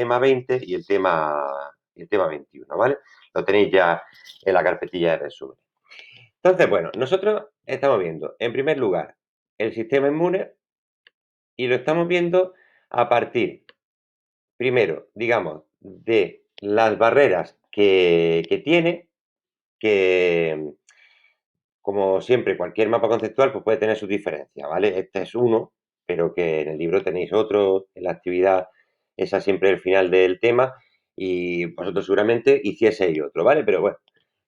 tema 20 y el tema 21, ¿vale? Lo tenéis ya en la carpetilla de resumen. Entonces, bueno, nosotros estamos viendo, en primer lugar, el sistema inmune y lo estamos viendo a partir, primero, digamos, de las barreras que tiene, que como siempre, cualquier mapa conceptual pues puede tener sus diferencias, ¿vale? Este es uno, pero que en el libro tenéis otro, en la actividad esa siempre el final del tema, y vosotros seguramente hicieseis otro, ¿vale? Pero bueno,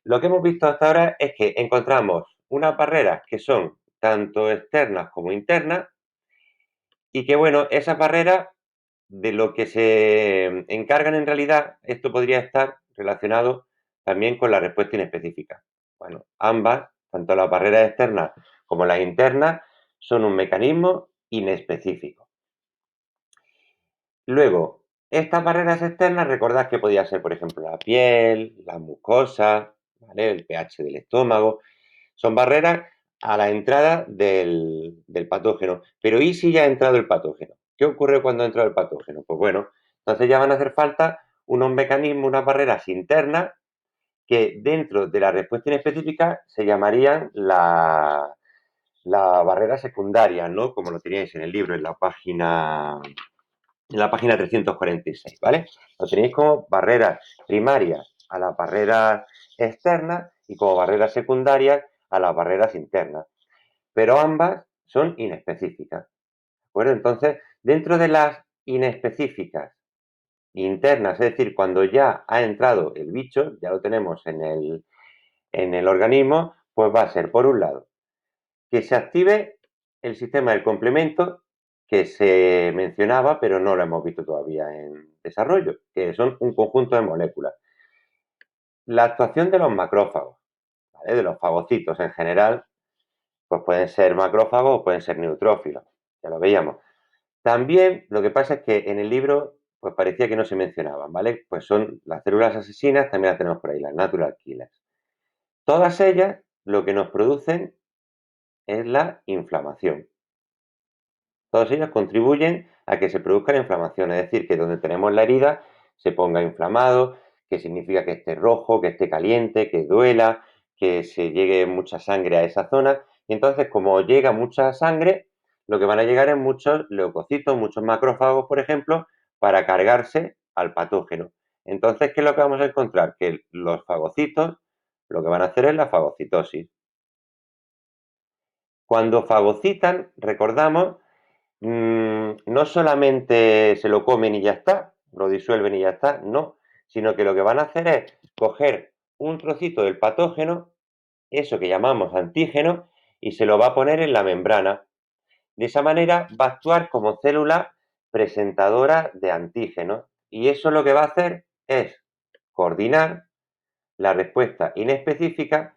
lo que hemos visto hasta ahora es que encontramos unas barreras que son tanto externas como internas, y que bueno, esas barreras de lo que se encargan en realidad, esto podría estar relacionado también con la respuesta inespecífica. Bueno, ambas, tanto las barreras externas como las internas, son un mecanismo inespecífico. Luego, estas barreras externas, recordad que podía ser, por ejemplo, la piel, la mucosa, ¿vale? El pH del estómago. Son barreras a la entrada del patógeno. Pero ¿y si ya ha entrado el patógeno? ¿Qué ocurre cuando ha entrado el patógeno? Pues bueno, entonces ya van a hacer falta unos mecanismos, unas barreras internas que dentro de la respuesta inespecífica se llamarían la barrera secundaria, ¿no? Como lo teníais en el libro, en la página 346, ¿vale? Lo tenéis como barreras primarias a las barreras externas y como barreras secundarias a las barreras internas. Pero ambas son inespecíficas. ¿De acuerdo? Entonces, dentro de las inespecíficas internas, es decir, cuando ya ha entrado el bicho, ya lo tenemos en el organismo, pues va a ser, por un lado, que se active el sistema del complemento que se mencionaba, pero no lo hemos visto todavía en desarrollo, que son un conjunto de moléculas. La actuación de los macrófagos, ¿vale? De los fagocitos en general, pues pueden ser macrófagos o pueden ser neutrófilos, ya lo veíamos. También lo que pasa es que en el libro pues parecía que no se mencionaban, ¿vale? Pues son las células asesinas, también las tenemos por ahí, las natural killers. Todas ellas lo que nos producen es la inflamación. Todas ellas contribuyen a que se produzca la inflamación, es decir, que donde tenemos la herida se ponga inflamado, que significa que esté rojo, que esté caliente, que duela, que se llegue mucha sangre a esa zona. Y entonces, como llega mucha sangre, lo que van a llegar es muchos leucocitos, muchos macrófagos, por ejemplo, para cargarse al patógeno. Entonces, ¿qué es lo que vamos a encontrar? Que los fagocitos lo que van a hacer es la fagocitosis. Cuando fagocitan, recordamos, no solamente se lo comen y ya está, lo disuelven y ya está, no, sino que lo que van a hacer es coger un trocito del patógeno, eso que llamamos antígeno, y se lo va a poner en la membrana. De esa manera va a actuar como célula presentadora de antígenos, y eso lo que va a hacer es coordinar la respuesta inespecífica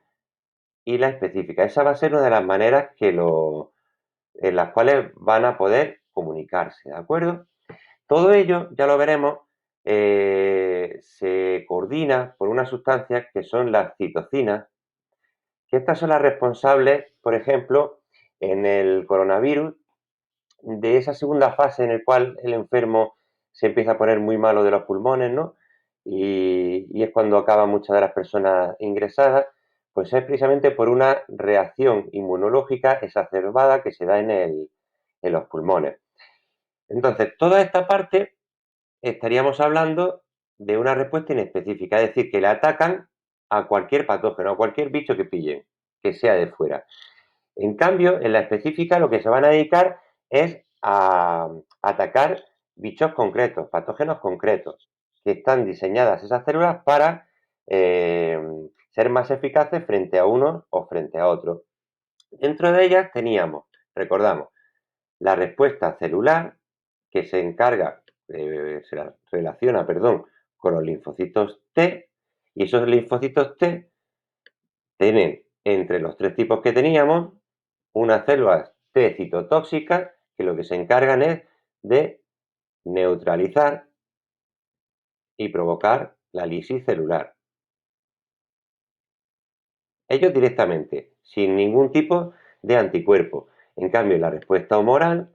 y la específica. Esa va a ser una de las maneras en las cuales van a poder comunicarse, ¿de acuerdo? Todo ello, ya lo veremos, se coordina por unas sustancias que son las citocinas, que estas son las responsables, por ejemplo, en el coronavirus, de esa segunda fase en la cual el enfermo se empieza a poner muy malo de los pulmones, ¿no? Y es cuando acaban muchas de las personas ingresadas, pues es precisamente por una reacción inmunológica exacerbada que se da en los pulmones. Entonces, toda esta parte estaríamos hablando de una respuesta inespecífica, es decir, que le atacan a cualquier patógeno, a cualquier bicho que pillen, que sea de fuera. En cambio, en la específica lo que se van a dedicar es a atacar bichos concretos, patógenos concretos, que están diseñadas esas células para eh, ser más eficaces frente a unos o frente a otros. Dentro de ellas teníamos, recordamos, la respuesta celular, que se encarga, se relaciona, perdón, con los linfocitos T, y esos linfocitos T tienen, entre los tres tipos que teníamos, unas células T citotóxicas que lo que se encargan es de neutralizar y provocar la lisis celular. Ellos directamente, sin ningún tipo de anticuerpo. En cambio, en la respuesta humoral,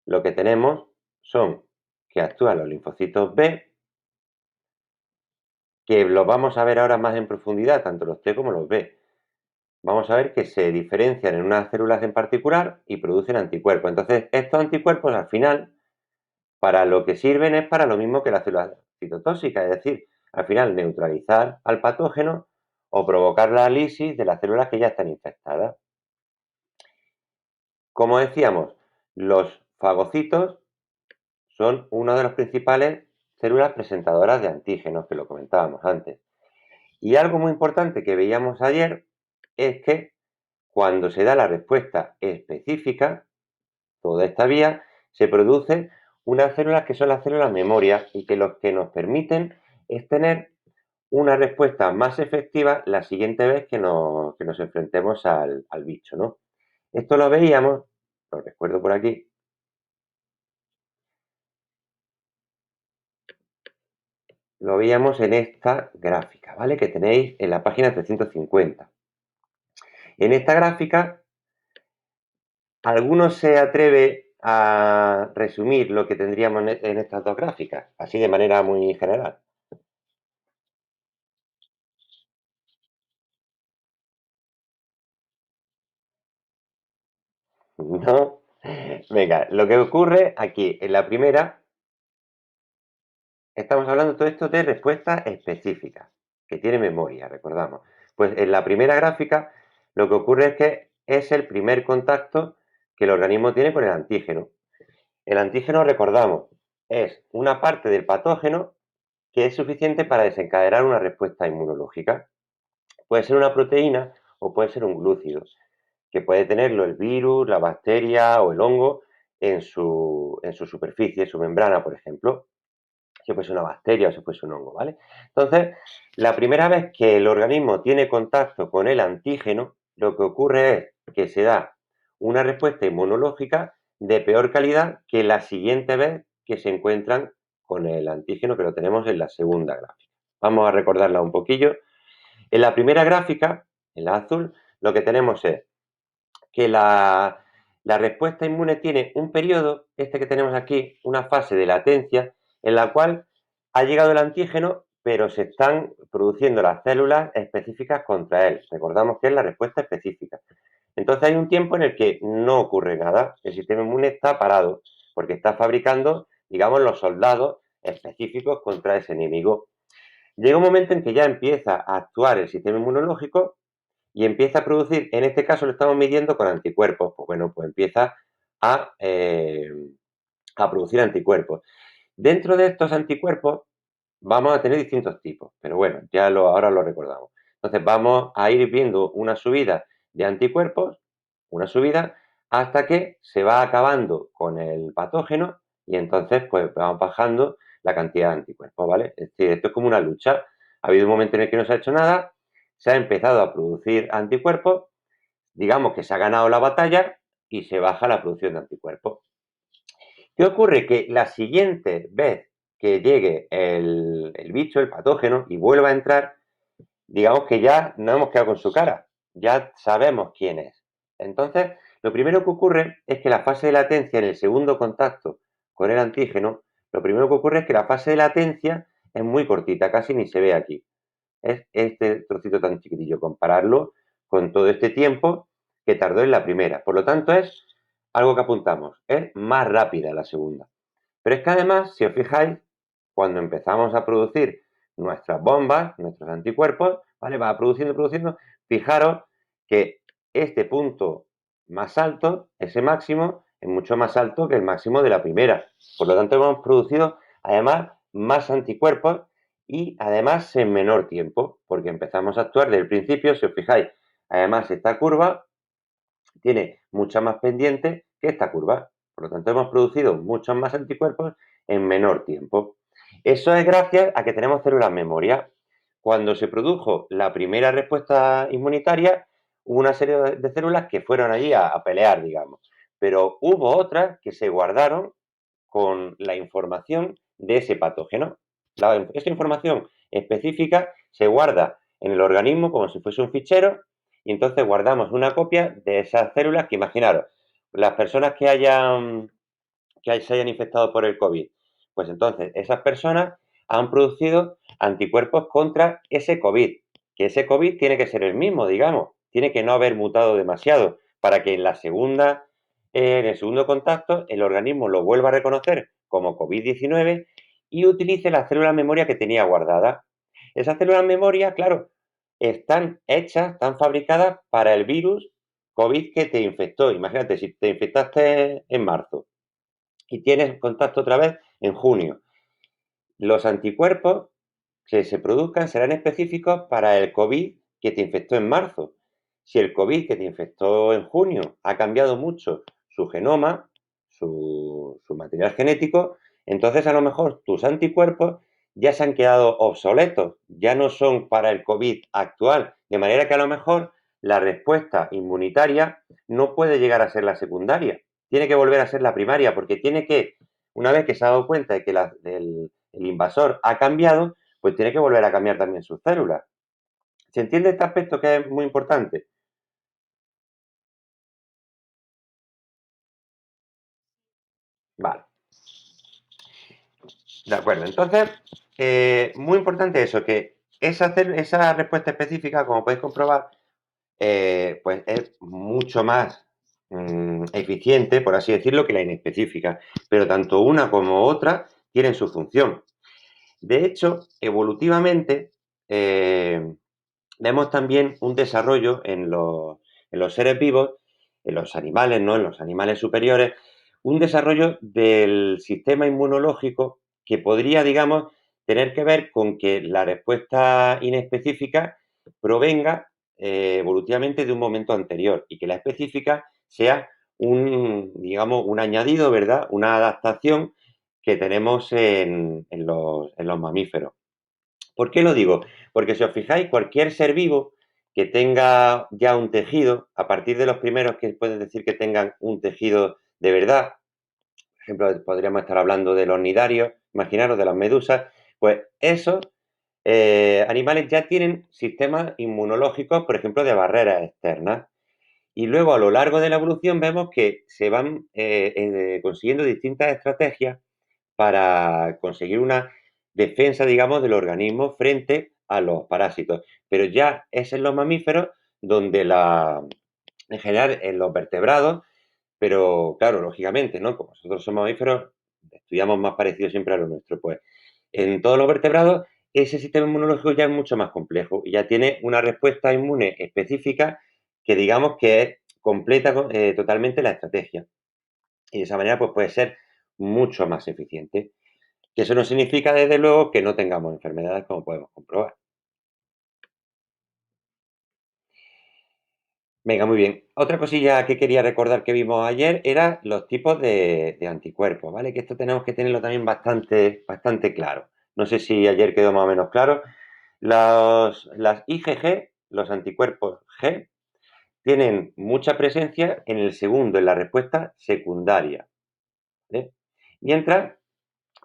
lo que tenemos son que actúan los linfocitos B, que los vamos a ver ahora más en profundidad, tanto los T como los B. Vamos a ver que se diferencian en unas células en particular y producen anticuerpos. Entonces, estos anticuerpos al final, para lo que sirven es para lo mismo que las células citotóxicas, es decir, al final neutralizar al patógeno o provocar la lisis de las células que ya están infectadas. Como decíamos, los fagocitos son una de las principales células presentadoras de antígenos, que lo comentábamos antes. Y algo muy importante que veíamos ayer es que cuando se da la respuesta específica, toda esta vía, se producen unas células que son las células memoria y que lo que nos permiten es tener una respuesta más efectiva la siguiente vez que nos enfrentemos al bicho, ¿no? Esto lo veíamos, lo recuerdo por aquí, lo veíamos en esta gráfica, ¿vale? Que tenéis en la página 350. En esta gráfica, ¿alguno se atreve a resumir lo que tendríamos en estas dos gráficas? Así de manera muy general. ¿No? Venga, lo que ocurre aquí en la primera, estamos hablando todo esto de respuestas específicas, que tiene memoria, recordamos. Pues en la primera gráfica, lo que ocurre es que es el primer contacto que el organismo tiene con el antígeno. El antígeno, recordamos, es una parte del patógeno que es suficiente para desencadenar una respuesta inmunológica. Puede ser una proteína o puede ser un glúcido, que puede tenerlo el virus, la bacteria o el hongo en su superficie, en su membrana, por ejemplo, si fuese una bacteria o si fuese un hongo, ¿vale? Entonces, la primera vez que el organismo tiene contacto con el antígeno, lo que ocurre es que se da una respuesta inmunológica de peor calidad que la siguiente vez que se encuentran con el antígeno, que lo tenemos en la segunda gráfica. Vamos a recordarla un poquillo. En la primera gráfica, en la azul, lo que tenemos es que la respuesta inmune tiene un periodo, este que tenemos aquí, una fase de latencia, en la cual ha llegado el antígeno, pero se están produciendo las células específicas contra él. Recordamos que es la respuesta específica. Entonces hay un tiempo en el que no ocurre nada, el sistema inmune está parado, porque está fabricando, digamos, los soldados específicos contra ese enemigo. Llega un momento en que ya empieza a actuar el sistema inmunológico y empieza a producir, en este caso lo estamos midiendo con anticuerpos, pues bueno, pues empieza a, eh, a producir anticuerpos. Dentro de estos anticuerpos vamos a tener distintos tipos, pero bueno, ahora lo recordamos. Entonces vamos a ir viendo una subida de anticuerpos, una subida, hasta que se va acabando con el patógeno y entonces pues vamos bajando la cantidad de anticuerpos, ¿vale? Es decir, esto es como una lucha. Ha habido un momento en el que no se ha hecho nada, se ha empezado a producir anticuerpos, digamos que se ha ganado la batalla y se baja la producción de anticuerpos. ¿Qué ocurre? Que la siguiente vez que llegue el bicho, el patógeno, y vuelva a entrar, digamos que ya no hemos quedado con su cara, ya sabemos quién es. Entonces, lo primero que ocurre es que la fase de latencia en el segundo contacto con el antígeno, lo primero que ocurre es que la fase de latencia es muy cortita, casi ni se ve aquí. Es este trocito tan chiquitillo, compararlo con todo este tiempo que tardó en la primera. Por lo tanto, es algo que apuntamos, es más rápida la segunda. Pero es que además, si os fijáis, cuando empezamos a producir nuestras bombas, nuestros anticuerpos, ¿vale? Va produciendo, fijaros que este punto más alto, ese máximo, es mucho más alto que el máximo de la primera. Por lo tanto, hemos producido además más anticuerpos y además en menor tiempo, porque empezamos a actuar desde el principio, si os fijáis. Además, esta curva tiene mucha más pendiente que esta curva. Por lo tanto, hemos producido muchos más anticuerpos en menor tiempo. Eso es gracias a que tenemos células memoria. Cuando se produjo la primera respuesta inmunitaria, hubo una serie de células que fueron allí a pelear, digamos. Pero hubo otras que se guardaron con la información de ese patógeno. Esa información específica se guarda en el organismo como si fuese un fichero y entonces guardamos una copia de esas células que imaginaros, las personas que se hayan infectado por el COVID, pues entonces esas personas han producido anticuerpos contra ese COVID, que ese COVID tiene que ser el mismo, digamos, tiene que no haber mutado demasiado para que en el segundo contacto el organismo lo vuelva a reconocer como COVID-19 y utilice las células memoria que tenía guardadas. Esas células memoria, claro, están hechas, están fabricadas para el virus COVID que te infectó. Imagínate, si te infectaste en marzo y tienes contacto otra vez en junio, los anticuerpos que se produzcan serán específicos para el COVID que te infectó en marzo. Si el COVID que te infectó en junio ha cambiado mucho su genoma, su material genético, entonces a lo mejor tus anticuerpos ya se han quedado obsoletos, ya no son para el COVID actual, de manera que a lo mejor la respuesta inmunitaria no puede llegar a ser la secundaria, tiene que volver a ser la primaria, porque tiene que, una vez que se ha dado cuenta de que el invasor ha cambiado, pues tiene que volver a cambiar también sus células. ¿Se entiende este aspecto que es muy importante? Vale, de acuerdo. Entonces, muy importante eso, que esa respuesta específica, como podéis comprobar, pues es mucho más eficiente, por así decirlo, que la inespecífica. Pero tanto una como otra tienen su función. De hecho, evolutivamente, vemos también un desarrollo en los seres vivos, en los animales, ¿no? En los animales superiores, un desarrollo del sistema inmunológico que podría, digamos, tener que ver con que la respuesta inespecífica provenga evolutivamente de un momento anterior y que la específica sea digamos, un añadido, ¿verdad? Una adaptación que tenemos en los mamíferos. ¿Por qué lo digo? Porque si os fijáis, cualquier ser vivo que tenga ya un tejido, a partir de los primeros que pueden decir que tengan un tejido de verdad, por ejemplo, podríamos estar hablando de los nidarios, imaginaros de las medusas, pues esos animales ya tienen sistemas inmunológicos, por ejemplo, de barreras externas. Y luego a lo largo de la evolución vemos que se van consiguiendo distintas estrategias para conseguir una defensa, digamos, del organismo frente a los parásitos. Pero ya es en los mamíferos donde en general en los vertebrados, pero claro, lógicamente, ¿no? Como nosotros somos mamíferos, estudiamos más parecido siempre a lo nuestro. Pues en todos los vertebrados, ese sistema inmunológico ya es mucho más complejo y ya tiene una respuesta inmune específica que digamos que completa totalmente la estrategia. Y de esa manera, pues puede ser mucho más eficiente. Que eso no significa, desde luego, que no tengamos enfermedades, como podemos comprobar. Venga, muy bien. Otra cosilla que quería recordar que vimos ayer era los tipos de anticuerpos, ¿vale? Que esto tenemos que tenerlo también bastante claro. No sé si ayer quedó más o menos claro. Las IgG, los anticuerpos G, tienen mucha presencia en el segundo, en la respuesta secundaria, ¿vale? Mientras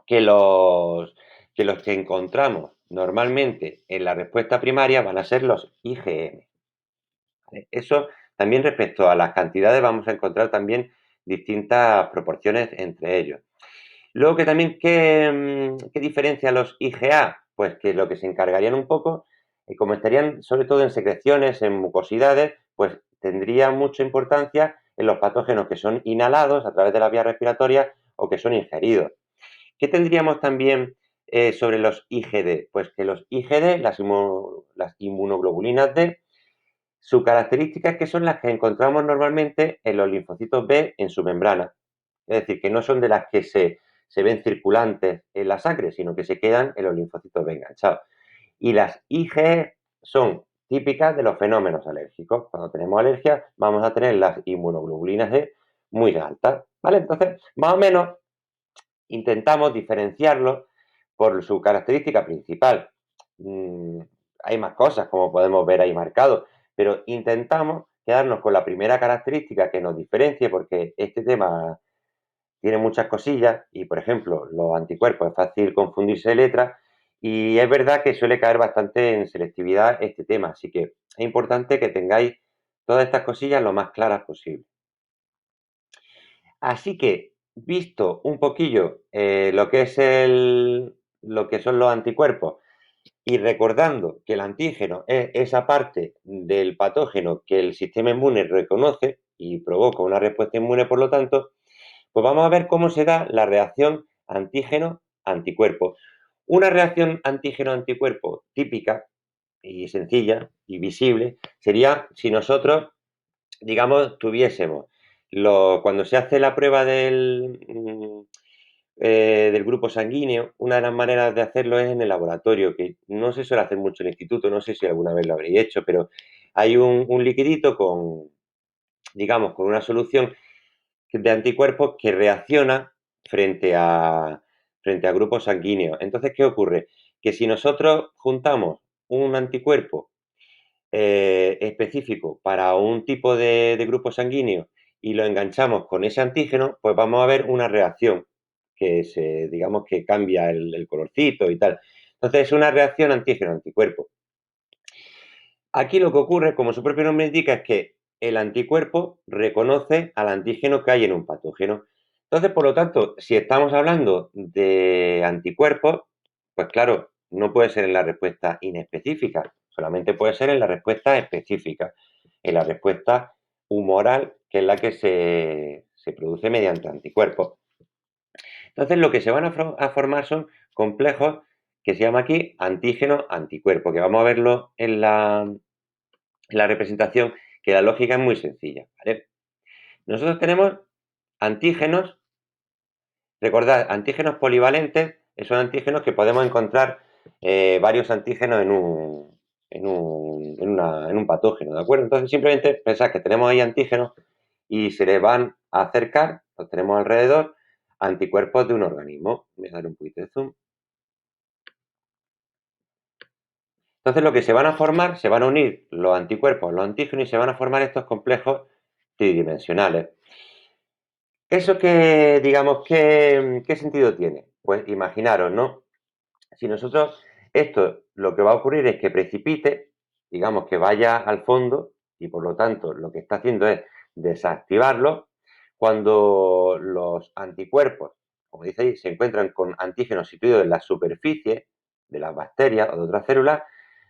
que los que encontramos normalmente en la respuesta primaria van a ser los IgM. ¿Vale? Eso también respecto a las cantidades vamos a encontrar también distintas proporciones entre ellos. Luego que también, ¿qué diferencia los IgA? Pues que lo que se encargarían un poco, como estarían sobre todo en secreciones, en mucosidades, pues tendría mucha importancia en los patógenos que son inhalados a través de la vía respiratoria o que son ingeridos. ¿Qué tendríamos también sobre los IgD? Pues que los IgD, las inmunoglobulinas D, su característica es que son las que encontramos normalmente en los linfocitos B en su membrana. Es decir, que no son de las que se ven circulantes en la sangre, sino que se quedan en los linfocitos B enganchados. Y las IgE son típicas de los fenómenos alérgicos. Cuando tenemos alergia, vamos a tener las inmunoglobulinas D muy altas. ¿Vale? Entonces, más o menos intentamos diferenciarlos por su característica principal. Mm, hay más cosas, como podemos ver ahí marcado, pero intentamos quedarnos con la primera característica que nos diferencie, porque este tema tiene muchas cosillas y, por ejemplo, los anticuerpos es fácil confundirse de letras y es verdad que suele caer bastante en selectividad este tema, así que es importante que tengáis todas estas cosillas lo más claras posible. Así que visto un poquillo lo que son los anticuerpos y recordando que el antígeno es esa parte del patógeno que el sistema inmune reconoce y provoca una respuesta inmune, por lo tanto, pues vamos a ver cómo se da la reacción antígeno-anticuerpo. Una reacción antígeno-anticuerpo típica y sencilla y visible sería si nosotros, digamos, tuviésemos cuando se hace la prueba del grupo sanguíneo, una de las maneras de hacerlo es en el laboratorio, que no se suele hacer mucho en el instituto, no sé si alguna vez lo habréis hecho, pero hay un liquidito con, digamos, con una solución de anticuerpos que reacciona frente a grupos sanguíneos. Entonces, ¿qué ocurre? Que si nosotros juntamos un anticuerpo específico para un tipo de grupo sanguíneo y lo enganchamos con ese antígeno, pues vamos a ver una reacción digamos que cambia el colorcito y tal. Entonces es una reacción antígeno-anticuerpo. Aquí lo que ocurre, como su propio nombre indica, es que el anticuerpo reconoce al antígeno que hay en un patógeno. Entonces, por lo tanto, si estamos hablando de anticuerpos, pues claro, no puede ser en la respuesta inespecífica, solamente puede ser en la respuesta específica, en la respuesta humoral, que es la que se produce mediante anticuerpos. Entonces, lo que se van a formar son complejos que se llama aquí antígeno-anticuerpo, que vamos a verlo en la representación, que la lógica es muy sencilla, ¿vale? Nosotros tenemos antígenos, recordad, antígenos polivalentes, son antígenos que podemos encontrar varios antígenos en un patógeno, ¿de acuerdo? Entonces, simplemente pensad que tenemos ahí antígenos y se les van a acercar, los tenemos alrededor, anticuerpos de un organismo. Voy a dar un poquito de zoom. Entonces, lo que se van a formar, se van a unir los anticuerpos, los antígenos y se van a formar estos complejos tridimensionales. ¿Eso qué, digamos, qué sentido tiene? Pues imaginaros, ¿no? Si nosotros, esto lo que va a ocurrir es que precipite, digamos que vaya al fondo y por lo tanto lo que está haciendo es desactivarlo cuando los anticuerpos, como dice ahí, se encuentran con antígenos situados en la superficie de las bacterias o de otras células,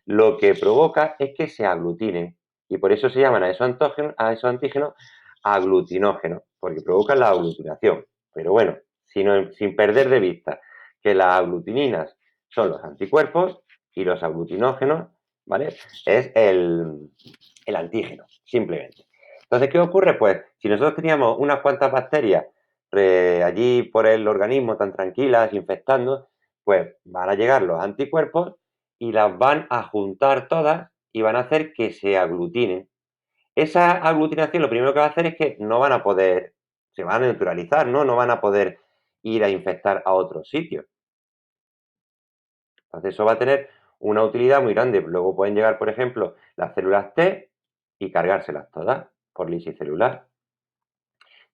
lo que provoca es que se aglutinen y por eso se llaman a esos antígenos aglutinógenos, porque provocan la aglutinación. Pero bueno, sin perder de vista que las aglutininas son los anticuerpos y los aglutinógenos, ¿vale? Es el antígeno, simplemente. Entonces, ¿qué ocurre? Pues si nosotros teníamos unas cuantas bacterias allí por el organismo tan tranquilas, infectando, pues van a llegar los anticuerpos y las van a juntar todas y van a hacer que se aglutinen. Esa aglutinación lo primero que va a hacer es que no van a poder, se van a neutralizar, ¿no? No van a poder ir a infectar a otros sitios. Entonces eso va a tener una utilidad muy grande. Luego pueden llegar, por ejemplo, las células T y cargárselas todas por lisis celular.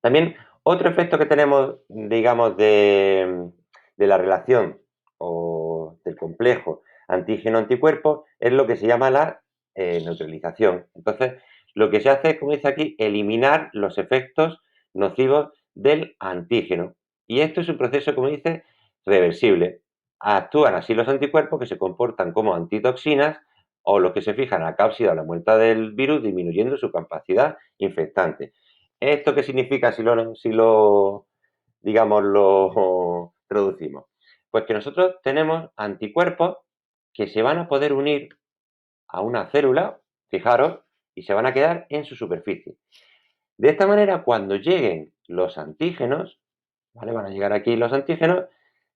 También otro efecto que tenemos, digamos, de la relación o del complejo antígeno-anticuerpo es lo que se llama la neutralización. Entonces, lo que se hace es, como dice aquí, eliminar los efectos nocivos del antígeno. Y esto es un proceso, como dice, reversible. Actúan así los anticuerpos que se comportan como antitoxinas o los que se fijan a la cápsida o la muestra del virus, disminuyendo su capacidad infectante. ¿Esto qué significa si lo digamos, lo traducimos? Pues que nosotros tenemos anticuerpos que se van a poder unir a una célula, fijaros, y se van a quedar en su superficie. De esta manera, cuando lleguen los antígenos, ¿vale? Van a llegar aquí los antígenos,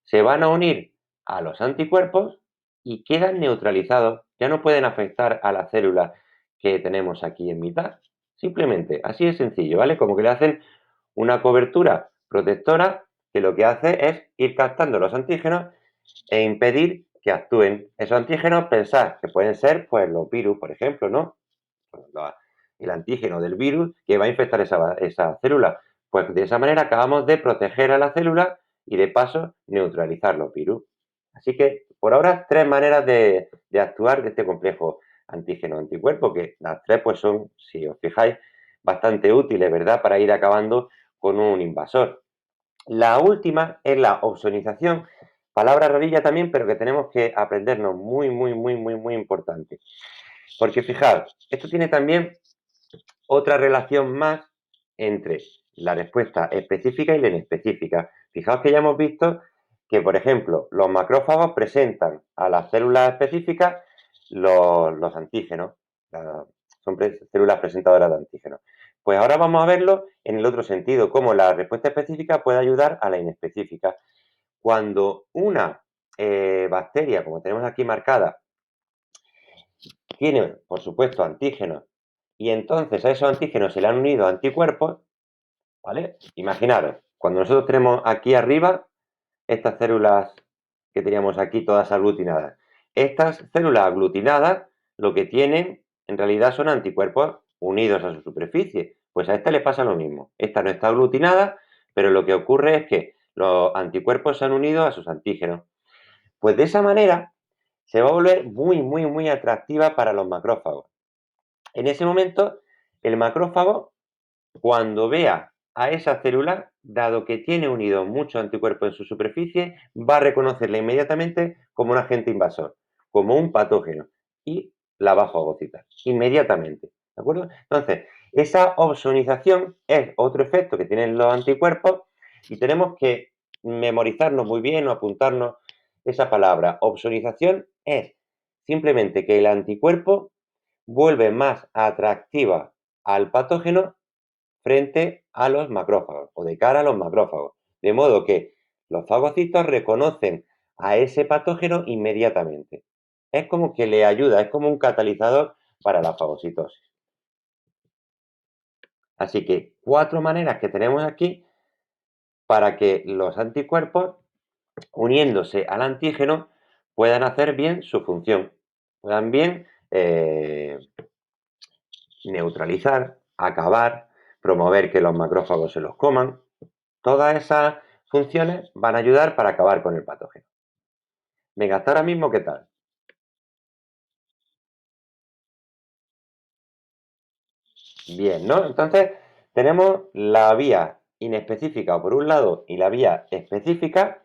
se van a unir a los anticuerpos y quedan neutralizados. Ya no pueden afectar a la célula que tenemos aquí en mitad. Simplemente, así de sencillo, ¿vale? Como que le hacen una cobertura protectora que lo que hace es ir captando los antígenos e impedir que actúen. Esos antígenos, pensad que pueden ser, pues, los virus, por ejemplo, ¿no? El antígeno del virus que va a infectar esa célula. Pues de esa manera acabamos de proteger a la célula y de paso neutralizar los virus. Así que por ahora 3 maneras de actuar de este complejo antígeno-anticuerpo, que las 3 pues son, si os fijáis, bastante útiles, ¿verdad? Para ir acabando con un invasor. La última es la ozonización, palabra rarilla también, pero que tenemos que aprendernos, muy importante. Porque fijaos, esto tiene también otra relación más entre la respuesta específica y la inespecífica. Fijaos que ya hemos visto que, por ejemplo, los macrófagos presentan a las células específicas los antígenos, son células presentadoras de antígenos. Pues ahora vamos a verlo en el otro sentido, cómo la respuesta específica puede ayudar a la inespecífica. Cuando una bacteria, como tenemos aquí marcada, tiene, por supuesto, antígenos, y entonces a esos antígenos se le han unido anticuerpos, ¿vale? Imaginaros, cuando nosotros tenemos aquí arriba estas células que teníamos aquí todas aglutinadas, estas células aglutinadas lo que tienen en realidad son anticuerpos unidos a su superficie. Pues a esta le pasa lo mismo. Esta no está aglutinada, pero lo que ocurre es que los anticuerpos se han unido a sus antígenos. Pues de esa manera se va a volver muy atractiva para los macrófagos. En ese momento, el macrófago, cuando vea a esa célula, dado que tiene unidos muchos anticuerpos en su superficie, va a reconocerla inmediatamente como un agente invasor, como un patógeno, y la va a fagocitar inmediatamente. ¿De acuerdo? Entonces, esa ozonización es otro efecto que tienen los anticuerpos y tenemos que memorizarnos muy bien o apuntarnos esa palabra. Ozonización es simplemente que el anticuerpo vuelve más atractiva al patógeno frente a los macrófagos o de cara a los macrófagos. De modo que los fagocitos reconocen a ese patógeno inmediatamente. Es como que le ayuda, es como un catalizador para la fagocitosis. Así que 4 maneras que tenemos aquí para que los anticuerpos, uniéndose al antígeno, puedan hacer bien su función, puedan bien neutralizar, acabar, promover que los macrófagos se los coman. Todas esas funciones van a ayudar para acabar con el patógeno. Venga, hasta ahora mismo, ¿qué tal? Bien, ¿no? Entonces, tenemos la vía inespecífica por un lado y la vía específica,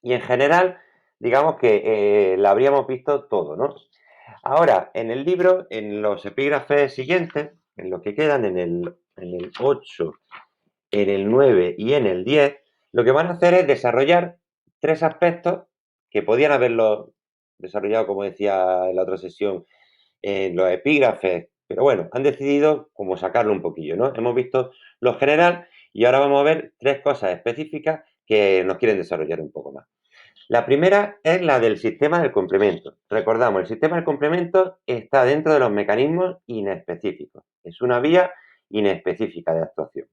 y en general, digamos que la habríamos visto todo, ¿no? Ahora, en el libro, en los epígrafes siguientes, en lo que quedan en el 8, en el 9 y en el 10, lo que van a hacer es desarrollar 3 aspectos que podían haberlo desarrollado, como decía en la otra sesión, en los epígrafes, pero bueno, han decidido como sacarlo un poquillo, ¿no? Hemos visto lo general y ahora vamos a ver 3 cosas específicas que nos quieren desarrollar un poco más. La primera es la del sistema del complemento. Recordamos, el sistema del complemento está dentro de los mecanismos inespecíficos. Es una vía inespecífica de actuación.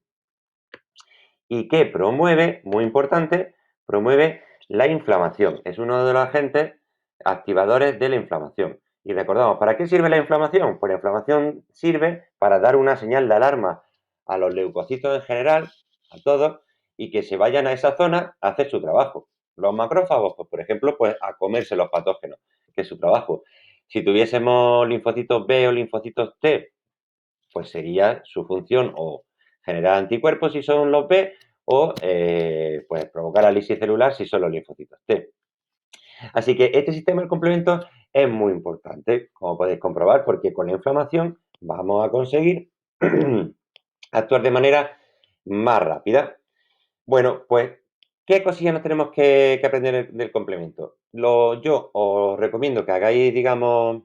¿Y qué promueve? Muy importante, promueve la inflamación. Es uno de los agentes activadores de la inflamación. Y recordamos, ¿para qué sirve la inflamación? Pues la inflamación sirve para dar una señal de alarma a los leucocitos en general, a todos, y que se vayan a esa zona a hacer su trabajo. Los macrófagos, pues, por ejemplo, pues a comerse los patógenos, que es su trabajo. Si tuviésemos linfocitos B o linfocitos T, pues sería su función o generar anticuerpos si son los B o pues provocar análisis celular si son los linfocitos T. Así que este sistema de complemento es muy importante, como podéis comprobar, porque con la inflamación vamos a conseguir actuar de manera más rápida. Bueno, pues, ¿qué cosillas nos tenemos que aprender del complemento? Yo os recomiendo que hagáis, digamos,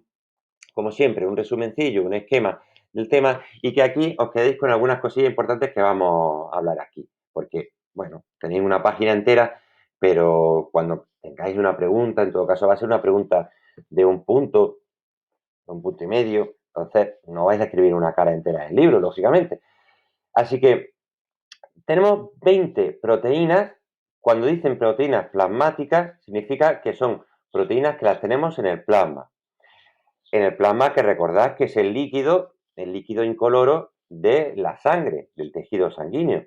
como siempre, un resumencillo, un esquema del tema y que aquí os quedéis con algunas cosillas importantes que vamos a hablar aquí. Porque, bueno, tenéis una página entera, pero cuando tengáis una pregunta, en todo caso va a ser una pregunta de un punto y medio, entonces no vais a escribir una cara entera del libro, lógicamente. Así que tenemos 20 proteínas. Cuando dicen proteínas plasmáticas, significa que son proteínas que las tenemos en el plasma. En el plasma, que recordad que es el líquido incoloro de la sangre, del tejido sanguíneo.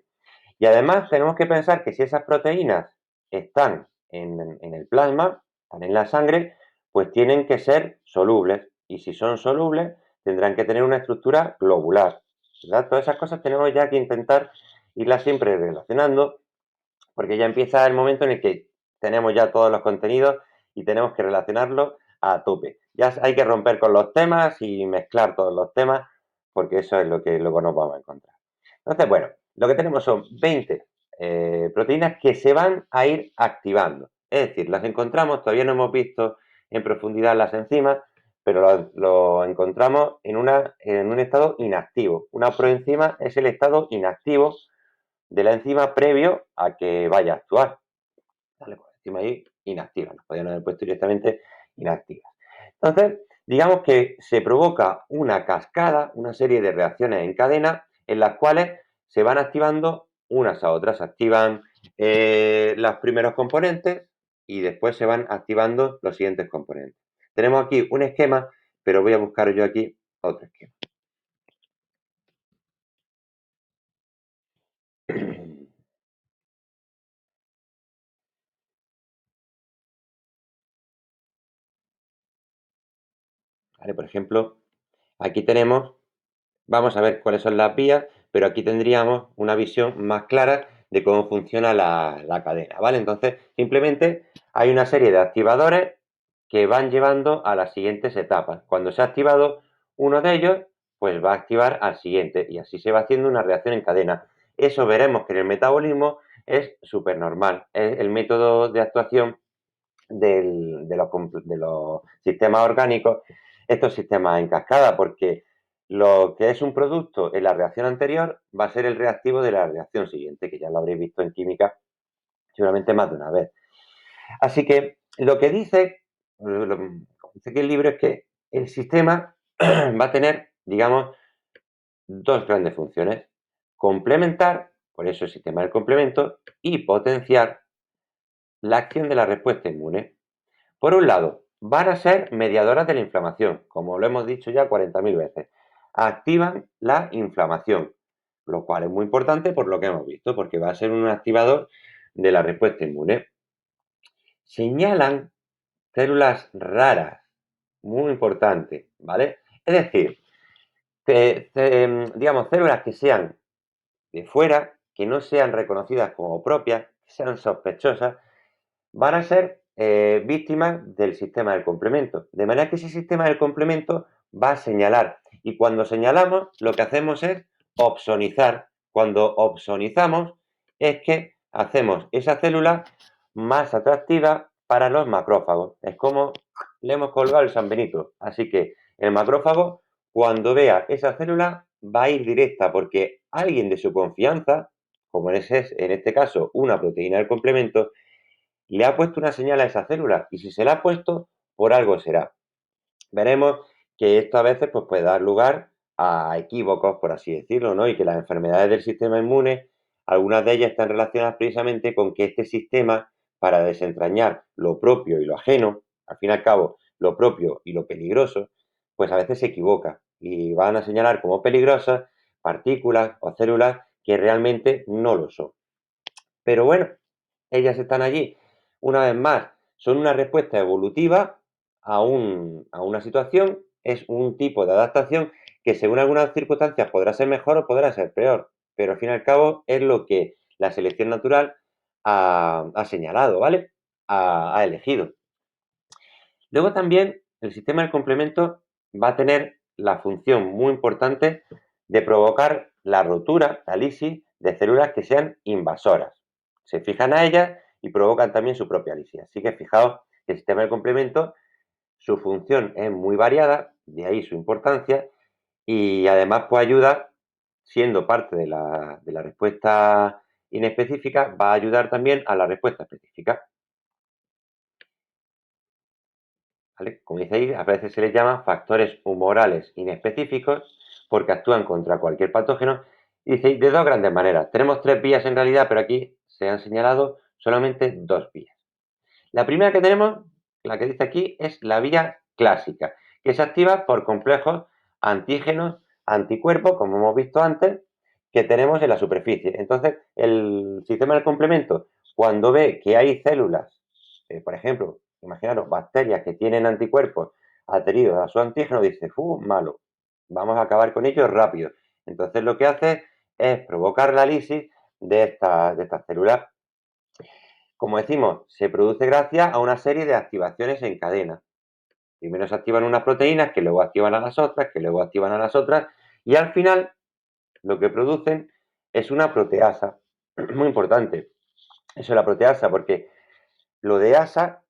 Y además tenemos que pensar que si esas proteínas están en el plasma, están en la sangre, pues tienen que ser solubles. Y si son solubles, tendrán que tener una estructura globular, ¿verdad? Todas esas cosas tenemos ya que intentar irlas siempre relacionando porque ya empieza el momento en el que tenemos ya todos los contenidos y tenemos que relacionarlos a tope. Ya hay que romper con los temas y mezclar todos los temas, porque eso es lo que luego nos vamos a encontrar. Entonces, bueno, lo que tenemos son 20 proteínas que se van a ir activando. Es decir, las encontramos, todavía no hemos visto en profundidad las enzimas, pero lo encontramos en un estado inactivo. Una proenzima es el estado inactivo de la enzima previo a que vaya a actuar. Dale, pues encima ahí inactiva, nos podrían haber puesto directamente inactivas. Entonces, digamos que se provoca una cascada, una serie de reacciones en cadena en las cuales se van activando unas a otras. Se activan los primeros componentes y después se van activando los siguientes componentes. Tenemos aquí un esquema, pero voy a buscar yo aquí otro esquema. Vale, por ejemplo, aquí tenemos, vamos a ver cuáles son las vías, pero aquí tendríamos una visión más clara de cómo funciona la cadena, ¿vale? Entonces, simplemente hay una serie de activadores que van llevando a las siguientes etapas. Cuando se ha activado uno de ellos, pues va a activar al siguiente y así se va haciendo una reacción en cadena. Eso veremos que en el metabolismo es súper normal. Es el método de actuación de los sistemas orgánicos, estos sistemas en cascada, porque lo que es un producto en la reacción anterior va a ser el reactivo de la reacción siguiente, que ya lo habréis visto en química seguramente más de una vez. Así que lo que dice que el libro es que el sistema va a tener, digamos, dos grandes funciones. Complementar, por eso el sistema del complemento, y potenciar la acción de la respuesta inmune. Por un lado, van a ser mediadoras de la inflamación, como lo hemos dicho ya 40.000 veces. Activan la inflamación, lo cual es muy importante por lo que hemos visto, porque va a ser un activador de la respuesta inmune. Señalan células raras, muy importante, ¿vale? Es decir, digamos, células que sean de fuera, que no sean reconocidas como propias, que sean sospechosas, van a ser víctimas del sistema del complemento. De manera que ese sistema del complemento va a señalar. Y cuando señalamos, lo que hacemos es opsonizar. Cuando opsonizamos es que hacemos esa célula más atractiva para los macrófagos. Es como le hemos colgado el San Benito. Así que el macrófago, cuando vea esa célula, va a ir directa porque alguien de su confianza, como en este caso una proteína del complemento, le ha puesto una señal a esa célula y si se la ha puesto, por algo será. Veremos que esto a veces pues, puede dar lugar a equívocos, por así decirlo, ¿no? Y que las enfermedades del sistema inmune, algunas de ellas están relacionadas precisamente con que este sistema, para desentrañar lo propio y lo ajeno, al fin y al cabo, lo propio y lo peligroso, pues a veces se equivoca y van a señalar como peligrosas partículas o células que realmente no lo son. Pero bueno, ellas están allí. Una vez más, son una respuesta evolutiva a una situación, es un tipo de adaptación que según algunas circunstancias podrá ser mejor o podrá ser peor, pero al fin y al cabo es lo que la selección natural ha señalado, ¿vale? Ha elegido. Luego también el sistema del complemento va a tener la función muy importante de provocar la rotura, la lisis, de células que sean invasoras. Se fijan a ellas y provocan también su propia lisis. Así que fijaos que el sistema del complemento, su función es muy variada, de ahí su importancia, y además pues ayuda, siendo parte de la respuesta inespecífica, va a ayudar también a la respuesta específica. ¿Vale? Como dice a veces se les llama factores humorales inespecíficos porque actúan contra cualquier patógeno. Y dice de dos grandes maneras. Tenemos tres vías en realidad, pero aquí se han señalado solamente dos vías. La primera que tenemos, la que dice aquí, es la vía clásica, que se activa por complejos antígenos, anticuerpos, como hemos visto antes, que tenemos en la superficie. Entonces, el sistema del complemento, cuando ve que hay células, por ejemplo, imaginaros, bacterias que tienen anticuerpos adheridos a su antígeno, dice, malo, vamos a acabar con ellos rápido. Entonces, lo que hace es provocar la lisis de estas células. como decimos, se produce gracias a una serie de activaciones en cadena. Primero se activan unas proteínas, que luego activan a las otras, que luego activan a las otras, y al final lo que producen es una proteasa. Muy importante, eso es la proteasa, porque lo de asa,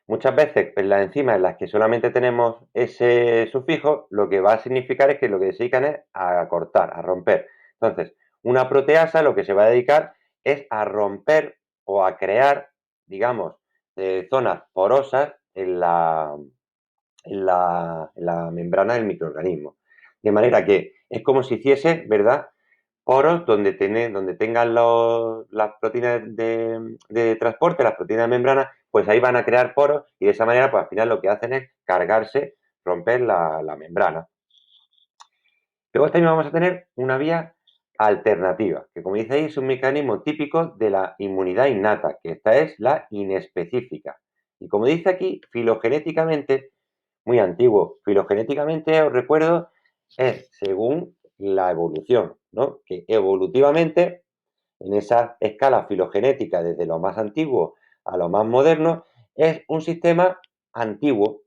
muchas veces en las enzimas en las que solamente tenemos ese sufijo, lo que va a significar es que lo que se dedican es a cortar, a romper. Entonces, una proteasa lo que se va a dedicar es a romper o a crear, digamos, zonas porosas en la membrana del microorganismo. De manera que es como si hiciese, ¿verdad?, poros donde tengan las proteínas de transporte, las proteínas de membrana, pues ahí van a crear poros y de esa manera, pues al final lo que hacen es cargarse, romper la membrana. Luego también vamos a tener una vía alternativa, que como dice ahí es un mecanismo típico de la inmunidad innata, que esta es la inespecífica. Y como dice aquí, filogenéticamente, muy antiguo, filogenéticamente, os recuerdo, es según la evolución, ¿no? Que evolutivamente, en esa escala filogenética desde lo más antiguo a lo más moderno, es un sistema antiguo,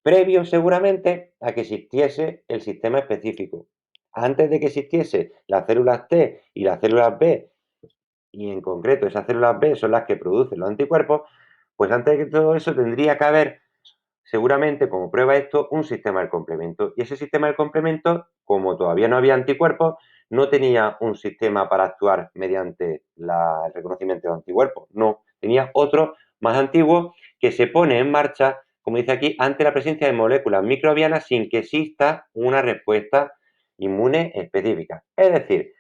previo seguramente a que existiese el sistema específico. Antes de que existiese las células T y las células B, y en concreto esas células B son las que producen los anticuerpos, pues antes de todo eso tendría que haber, seguramente como prueba esto, un sistema del complemento. Y ese sistema del complemento, como todavía no había anticuerpos, no tenía un sistema para actuar mediante el reconocimiento de anticuerpos. No, tenía otro más antiguo que se pone en marcha, como dice aquí, ante la presencia de moléculas microbianas sin que exista una respuesta inmune específica. Es decir,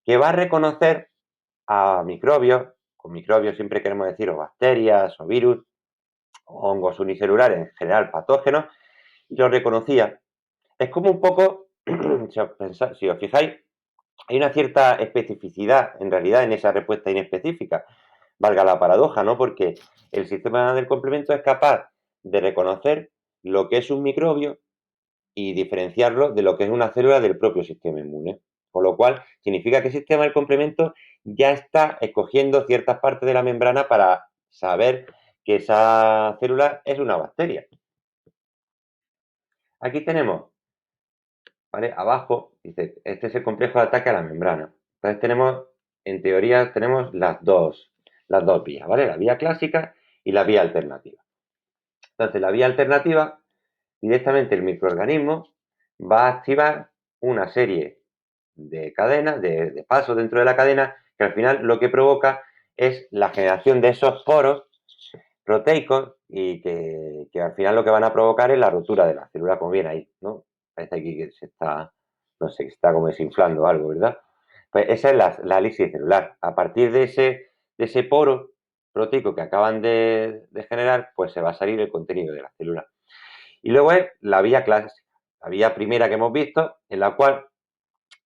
que va a reconocer a microbios, con microbios siempre queremos decir o bacterias o virus, o hongos unicelulares, en general patógenos, y lo reconocía. Es como un poco, si os fijáis, hay una cierta especificidad en realidad en esa respuesta inespecífica, valga la paradoja, ¿no? Porque el sistema del complemento es capaz de reconocer lo que es un microbio y diferenciarlo de lo que es una célula del propio sistema inmune. Con lo cual, significa que el sistema del complemento ya está escogiendo ciertas partes de la membrana para saber que esa célula es una bacteria. Aquí tenemos, ¿vale? Abajo, dice, este es el complejo de ataque a la membrana. Entonces tenemos, en teoría, tenemos las dos vías, ¿vale? La vía clásica y la vía alternativa. Entonces, la vía alternativa, directamente el microorganismo va a activar una serie de cadenas, de pasos dentro de la cadena, que al final lo que provoca es la generación de esos poros proteicos y que al final lo que van a provocar es la rotura de la célula, como viene ahí, ¿no? Parece aquí que se está, no sé, que está como desinflando algo, ¿verdad? Pues esa es la elixir celular. A partir de ese poro proteico que acaban de generar, pues se va a salir el contenido de la célula. Y luego es la vía clásica, la vía primera que hemos visto, en la cual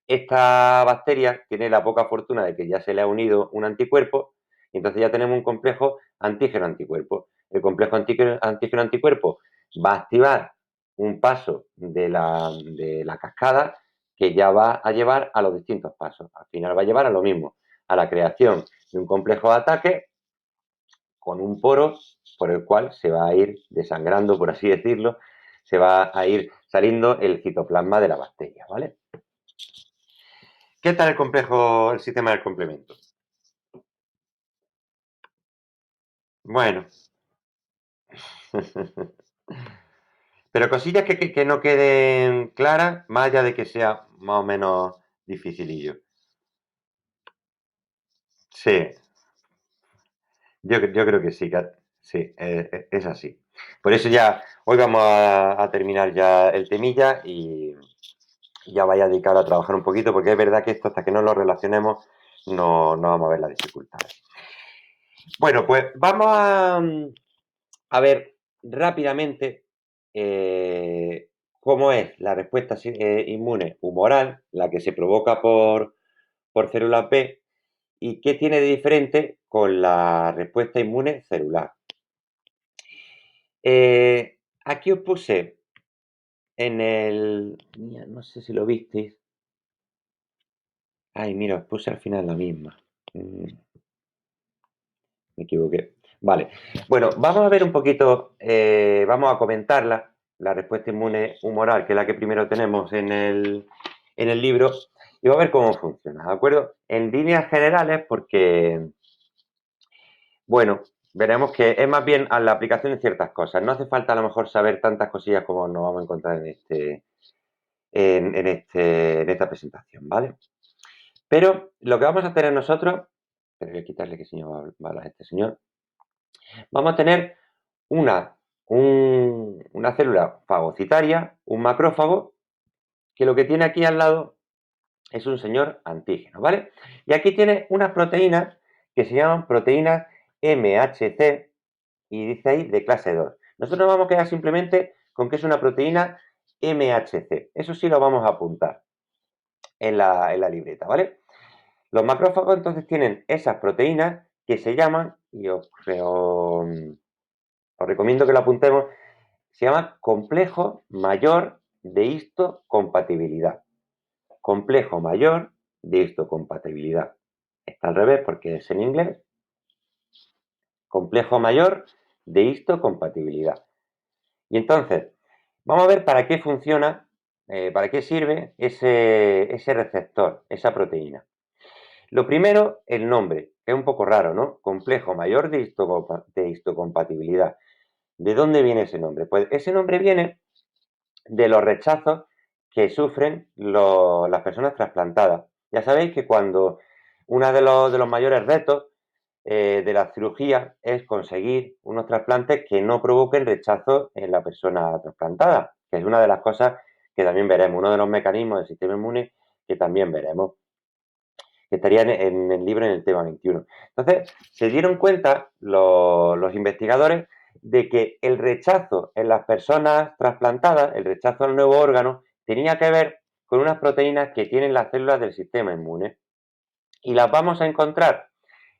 esta bacteria tiene la poca fortuna de que ya se le ha unido un anticuerpo y entonces ya tenemos un complejo antígeno-anticuerpo. El complejo antígeno-anticuerpo va a activar un paso de la cascada que ya va a llevar a los distintos pasos. Al final va a llevar a lo mismo, a la creación de un complejo de ataque con un poro por el cual se va a ir desangrando, por así decirlo, se va a ir saliendo el citoplasma de la bacteria, ¿vale? ¿Qué tal el sistema del complemento? Bueno, pero cosillas que no queden claras, más allá de que sea más o menos dificilillo. Sí, yo creo que sí, sí, es así. Por eso ya, hoy vamos a terminar ya el temilla y ya vaya a dedicar a trabajar un poquito, porque es verdad que esto hasta que no lo relacionemos no vamos a ver la dificultad. Bueno, pues vamos a ver rápidamente cómo es la respuesta inmune humoral, la que se provoca por células B, y qué tiene de diferente con la respuesta inmune celular. Aquí os puse en el... No sé si lo visteis. Ay, mira, os puse al final la misma. Mm, Me equivoqué. Vale. Bueno, vamos a ver un poquito, vamos a comentarla, la respuesta inmune humoral, que es la que primero tenemos en el libro, y vamos a ver cómo funciona, ¿de acuerdo? En líneas generales, porque, bueno, veremos que es más bien a la aplicación de ciertas cosas. No hace falta a lo mejor saber tantas cosillas como nos vamos a encontrar en esta presentación, ¿vale? Pero lo que vamos a tener nosotros, pero voy a quitarle que señor va a este señor, vamos a tener una, una célula fagocitaria, un macrófago, que lo que tiene aquí al lado es un señor antígeno, ¿vale? Y aquí tiene unas proteínas que se llaman proteínas MHC y dice ahí de clase 2. Nosotros nos vamos a quedar simplemente con que es una proteína MHC. Eso sí lo vamos a apuntar en la libreta, ¿vale? Los macrófagos entonces tienen esas proteínas que se llaman, y os recomiendo que lo apuntemos, se llama complejo mayor de histocompatibilidad. Complejo mayor de histocompatibilidad. Está al revés porque es en inglés. Complejo mayor de histocompatibilidad. Y entonces, vamos a ver para qué funciona, para qué sirve ese receptor, esa proteína. Lo primero, el nombre, que es un poco raro, ¿no? Complejo mayor de histocompatibilidad. ¿De dónde viene ese nombre? Pues ese nombre viene de los rechazos que sufren las personas trasplantadas. Ya sabéis que cuando uno de los mayores retos de la cirugía es conseguir unos trasplantes que no provoquen rechazo en la persona trasplantada, que es una de las cosas que también veremos, uno de los mecanismos del sistema inmune que también veremos, que estaría en el libro en el tema 21. Entonces, se dieron cuenta los investigadores de que el rechazo en las personas trasplantadas, el rechazo al nuevo órgano, tenía que ver con unas proteínas que tienen las células del sistema inmune. Y las vamos a encontrar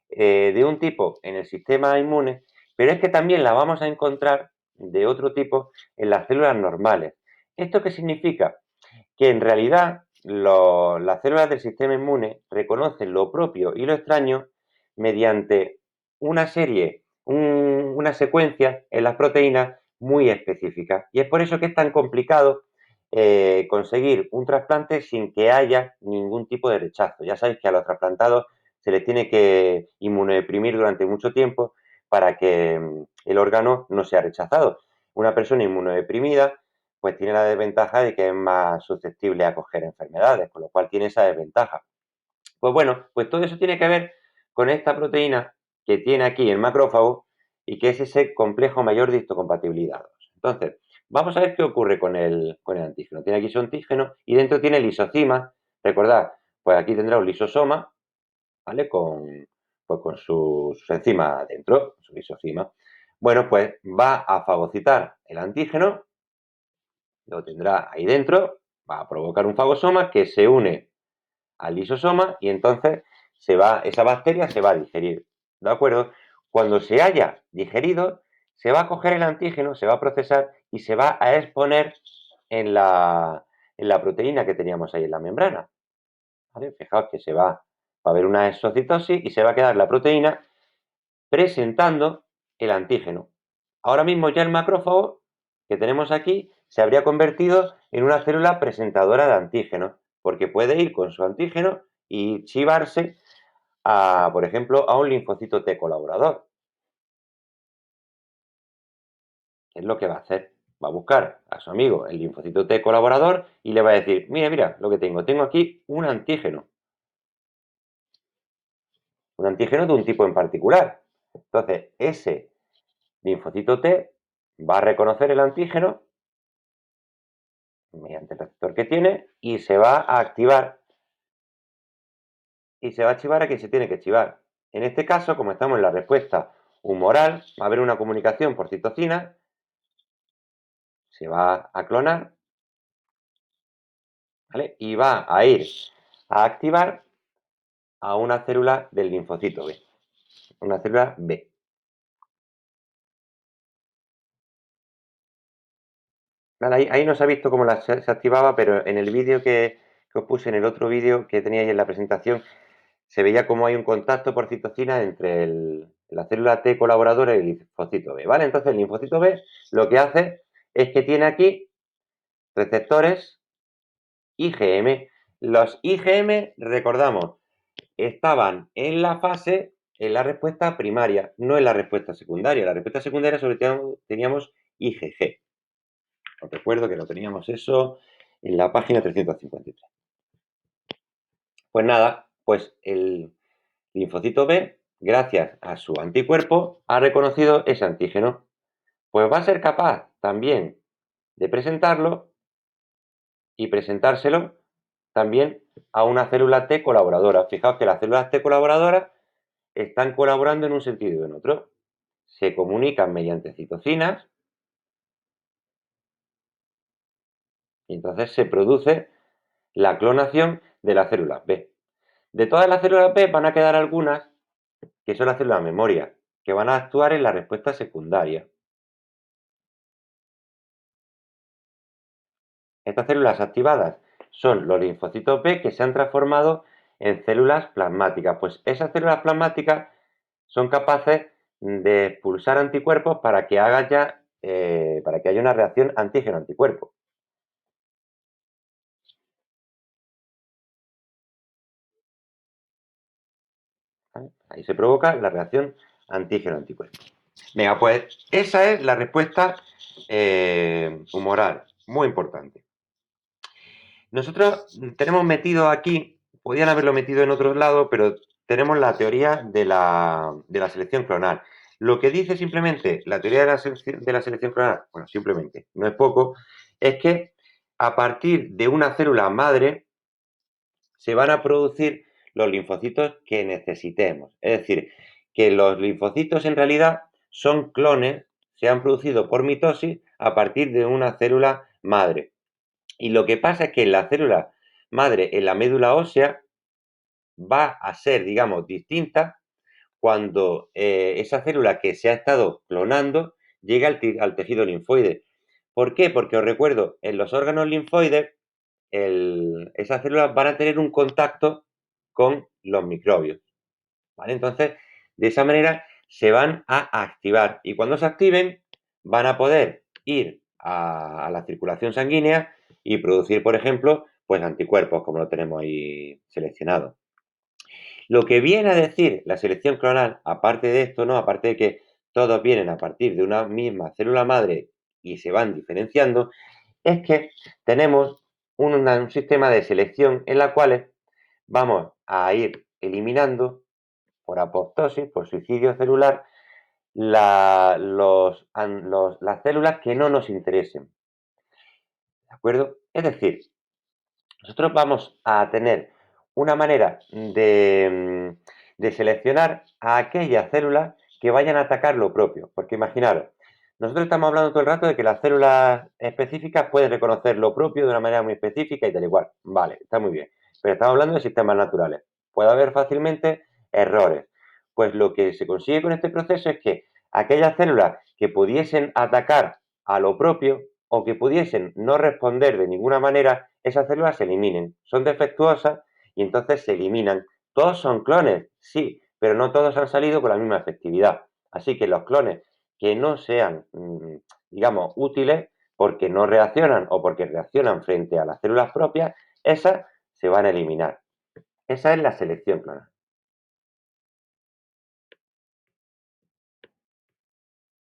de un tipo en el sistema inmune, pero es que también las vamos a encontrar de otro tipo en las células normales. ¿Esto qué significa? Que en realidad las células del sistema inmune reconocen lo propio y lo extraño mediante una serie, una secuencia en las proteínas muy específicas. Y es por eso que es tan complicado conseguir un trasplante sin que haya ningún tipo de rechazo. Ya sabéis que a los trasplantados se les tiene que inmunodeprimir durante mucho tiempo para que el órgano no sea rechazado. Una persona inmunodeprimida pues tiene la desventaja de que es más susceptible a coger enfermedades, con lo cual tiene esa desventaja. Pues bueno, pues todo eso tiene que ver con esta proteína que tiene aquí el macrófago y que es ese complejo mayor de histocompatibilidad. Entonces, vamos a ver qué ocurre con el antígeno. Tiene aquí su antígeno y dentro tiene lisocima. Recordad, pues aquí tendrá un lisosoma, ¿vale? Pues con sus enzimas dentro, su lisocima. Bueno, pues va a fagocitar el antígeno, lo tendrá ahí dentro, va a provocar un fagosoma que se une al lisosoma y entonces esa bacteria se va a digerir. ¿De acuerdo? Cuando se haya digerido, se va a coger el antígeno, se va a procesar y se va a exponer en en la proteína que teníamos ahí en la membrana. ¿Vale? Fijaos que va a haber una exocitosis y se va a quedar la proteína presentando el antígeno. Ahora mismo ya el macrófago que tenemos aquí se habría convertido en una célula presentadora de antígenos, porque puede ir con su antígeno y chivarse a, por ejemplo, a un linfocito T colaborador. ¿Qué es lo que va a hacer? Va a buscar a su amigo el linfocito T colaborador y le va a decir, mira, mira lo que tengo. Tengo aquí un antígeno de un tipo en particular. Entonces, ese linfocito T va a reconocer el antígeno mediante el receptor que tiene y se va a activar y se va a chivar a quien se tiene que chivar. En este caso, como estamos en la respuesta humoral, va a haber una comunicación por citocina, se va a clonar, ¿vale? Y va a ir a activar a una célula del linfocito B, una célula B. Vale, ahí no se ha visto cómo se activaba, pero en el vídeo que os puse, en el otro vídeo que teníais en la presentación, se veía cómo hay un contacto por citocina entre la célula T colaboradora y el linfocito B, ¿vale? Entonces el linfocito B lo que hace es que tiene aquí receptores IgM. Los IgM, recordamos, estaban en la fase, en la respuesta primaria, no en la respuesta secundaria. En la respuesta secundaria sobre todo teníamos IgG. Os recuerdo que lo teníamos eso en la página 353. Pues nada, pues el linfocito B, gracias a su anticuerpo, ha reconocido ese antígeno. Pues va a ser capaz también de presentarlo y presentárselo también a una célula T colaboradora. Fijaos que las células T colaboradoras están colaborando en un sentido y en otro. Se comunican mediante citocinas y entonces se produce la clonación de las células B. De todas las células B van a quedar algunas que son las células memoria, que van a actuar en la respuesta secundaria. Estas células activadas son los linfocitos B que se han transformado en células plasmáticas. Pues esas células plasmáticas son capaces de expulsar anticuerpos para que haya una reacción antígeno-anticuerpo. ¿Vale? Ahí se provoca la reacción antígeno-anticuerpo. Venga, pues esa es la respuesta humoral, muy importante. Nosotros tenemos metido aquí, podían haberlo metido en otros lados, pero tenemos la teoría de la selección clonal. Lo que dice simplemente la teoría de la selección clonal, bueno, simplemente, no es poco, es que a partir de una célula madre se van a producir los linfocitos que necesitemos. Es decir, que los linfocitos en realidad son clones, se han producido por mitosis a partir de una célula madre. Y lo que pasa es que la célula madre en la médula ósea va a ser, digamos, distinta cuando esa célula que se ha estado clonando llega al tejido linfoide. ¿Por qué? Porque os recuerdo, en los órganos linfoides, esas células van a tener un contacto con los microbios. ¿Vale? Entonces, de esa manera se van a activar y cuando se activen van a poder ir a la circulación sanguínea y producir, por ejemplo, pues anticuerpos, como lo tenemos ahí seleccionado. Lo que viene a decir la selección clonal, aparte de esto, ¿no? Aparte de que todos vienen a partir de una misma célula madre y se van diferenciando, es que tenemos un sistema de selección en la cual vamos a ir eliminando por apoptosis, por suicidio celular, las células que no nos interesen. ¿De acuerdo? Es decir, nosotros vamos a tener una manera de seleccionar a aquellas células que vayan a atacar lo propio. Porque imaginaros, nosotros estamos hablando todo el rato de que las células específicas pueden reconocer lo propio de una manera muy específica y tal igual. Vale, está muy bien. Pero estamos hablando de sistemas naturales. Puede haber fácilmente errores. Pues lo que se consigue con este proceso es que aquellas células que pudiesen atacar a lo propio o que pudiesen no responder de ninguna manera, esas células se eliminen. Son defectuosas y entonces se eliminan. ¿Todos son clones? Sí, pero no todos han salido con la misma efectividad. Así que los clones que no sean, digamos, útiles porque no reaccionan o porque reaccionan frente a las células propias, esas se van a eliminar. Esa es la selección clonal.